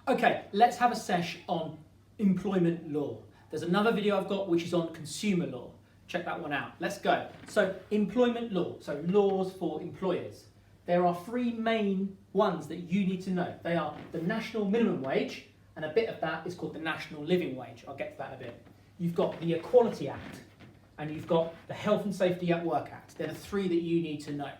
Okay, let's have a sesh on employment law. There's another video I've got which is on consumer law. Check that one out. Let's go. So employment law, so laws for employers. There are three main ones that you need to know. They are the national minimum wage, and a bit of that is called the national living wage. I'll get to that in a bit. You've got the Equality Act, and you've got the Health and Safety at Work Act. They're the three that you need to know.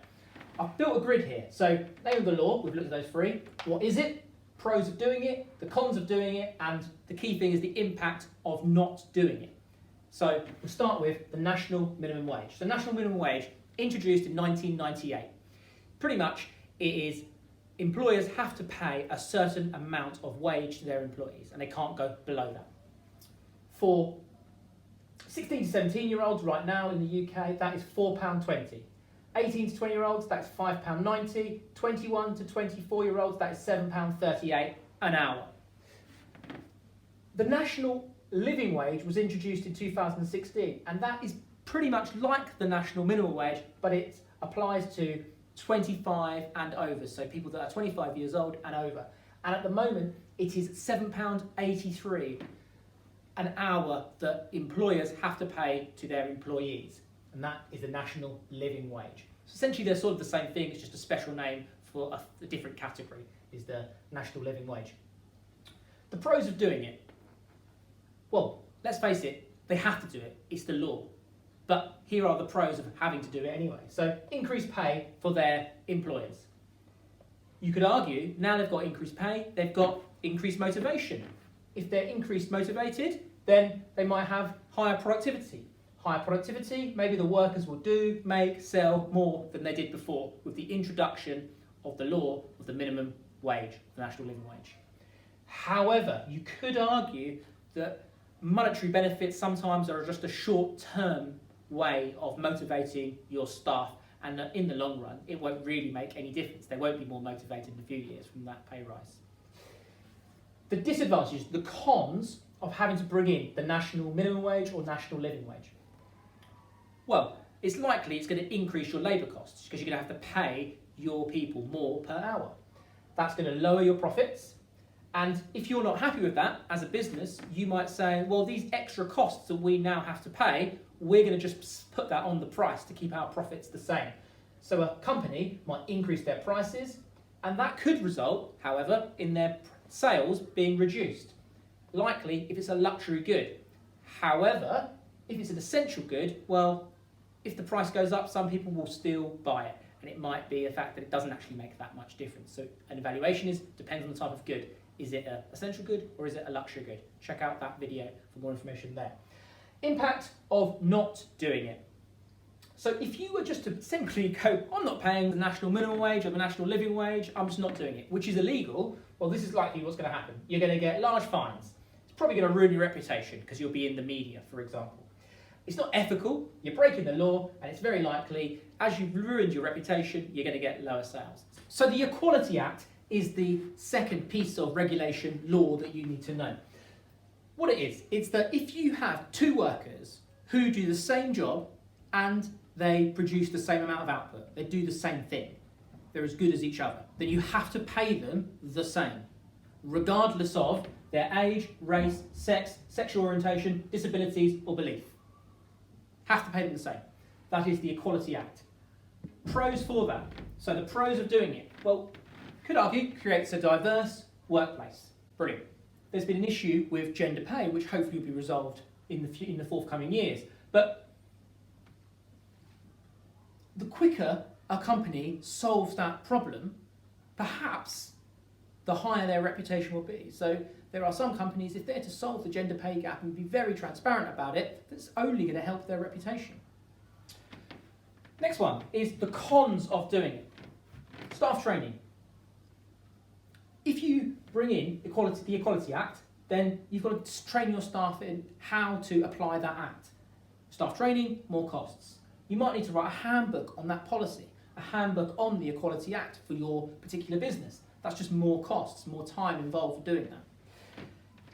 I've built a grid here. So name of the law, we've looked at those three. What is it? Pros of doing it, the cons of doing it, and the key thing is the impact of not doing it. So we'll start with the national minimum wage. The national minimum wage, introduced in 1998. Pretty much it is employers have to pay a certain amount of wage to their employees and they can't go below that. For 16 to 17-year-olds right now in the UK, that is £4.20. 18 to 20-year-olds, that's £5.90. 21 to 24-year-olds, that is £7.38 an hour. The national living wage was introduced in 2016, and that is pretty much like the national minimum wage, but it applies to 25 and over, so people that are 25 years old and over. And at the moment, it is £7.83 an hour that employers have to pay to their employees. And that is the national living wage. So essentially they're sort of the same thing, it's just a special name for a different category, is the national living wage. The pros of doing it. Well, let's face it, they have to do it, it's the law. But here are the pros of having to do it anyway. So increased pay for their employers. You could argue, now they've got increased pay, they've got increased motivation. If they're increased motivated, then they might have higher productivity. Higher productivity, maybe the workers will do, make, sell more than they did before with the introduction of the law of the minimum wage, the national living wage. However, you could argue that monetary benefits sometimes are just a short-term way of motivating your staff, and in the long run, it won't really make any difference. They won't be more motivated in a few years from that pay rise. The disadvantages, the cons of having to bring in the national minimum wage or national living wage. Well, it's likely it's going to increase your labour costs because you're going to have to pay your people more per hour. That's going to lower your profits. And if you're not happy with that as a business, you might say, well, these extra costs that we now have to pay, we're going to just put that on the price to keep our profits the same. So a company might increase their prices, and that could result, however, in their sales being reduced. Likely if it's a luxury good. However, if it's an essential good, well, if the price goes up, some people will still buy it. And it might be a fact that it doesn't actually make that much difference. So an evaluation depends on the type of good. Is it an essential good or is it a luxury good? Check out that video for more information there. Impact of not doing it. So if you were just to simply go, I'm not paying the national minimum wage or the national living wage, I'm just not doing it, which is illegal, well, this is likely what's going to happen. You're going to get large fines. It's probably going to ruin your reputation because you'll be in the media, for example. It's not ethical, you're breaking the law, and it's very likely, as you've ruined your reputation, you're going to get lower sales. So the Equality Act is the second piece of regulation law that you need to know. What it is, it's that if you have two workers who do the same job and they produce the same amount of output, they do the same thing, they're as good as each other, then you have to pay them the same, regardless of their age, race, sex, sexual orientation, disabilities or belief. Have to pay them the same. That is the Equality Act. Pros for that. So the pros of doing it. Well, could argue creates a diverse workplace. Brilliant. There's been an issue with gender pay, which hopefully will be resolved in the forthcoming years. But the quicker a company solves that problem, perhaps the higher their reputation will be. So there are some companies, if they're to solve the gender pay gap and be very transparent about it, that's only going to help their reputation. Next one is the cons of doing it. Staff training. If you bring in the Equality Act, then you've got to train your staff in how to apply that act. Staff training, more costs. You might need to write a handbook on that policy, a handbook on the Equality Act for your particular business. That's just more costs, more time involved for doing that.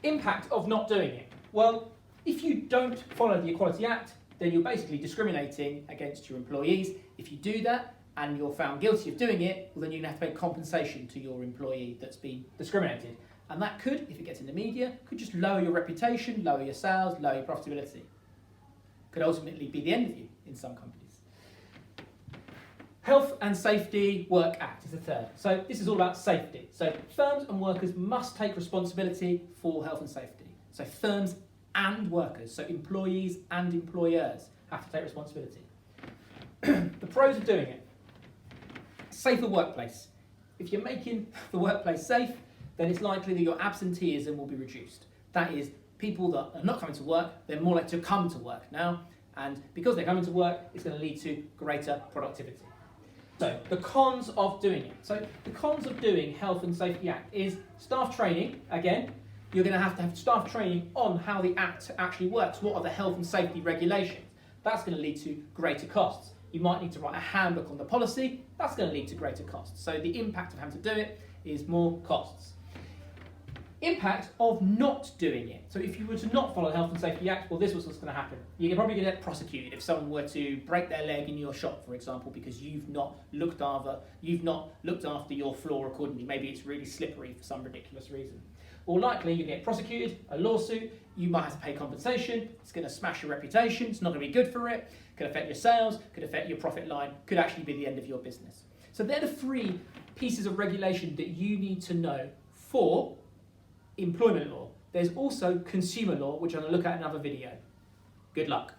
Impact of not doing it. Well, if you don't follow the Equality Act, then you're basically discriminating against your employees. If you do that and you're found guilty of doing it, well, then you're going to have to pay compensation to your employee that's been discriminated. And that could, if it gets in the media, could just lower your reputation, lower your sales, lower your profitability. Could ultimately be the end of you in some companies. Health and Safety Work Act is the third. So this is all about safety. So firms and workers must take responsibility for health and safety. So firms and workers, so employees and employers have to take responsibility. The pros of doing it. Safer workplace. If you're making the workplace safe, then it's likely that your absenteeism will be reduced. That is, people that are not coming to work, they're more likely to come to work now, and because they're coming to work, it's going to lead to greater productivity. So, the cons of doing it. So, the cons of doing Health and Safety Act is staff training. Again, you're going to have staff training on how the Act actually works. What are the health and safety regulations? That's going to lead to greater costs. You might need to write a handbook on the policy. That's going to lead to greater costs. So, the impact of having to do it is more costs. Impact of not doing it. So if you were to not follow the Health and Safety Act, well, this was what's going to happen. You're probably going to get prosecuted if someone were to break their leg in your shop, for example, because you've not looked after your floor accordingly. Maybe it's really slippery for some ridiculous reason. Or likely you get prosecuted, a lawsuit, you might have to pay compensation, it's going to smash your reputation, it's not going to be good for it, could affect your sales, could affect your profit line, could actually be the end of your business. So they're the 3 pieces of regulation that you need to know for employment law. There's also consumer law, which I'm going to look at in another video. Good luck.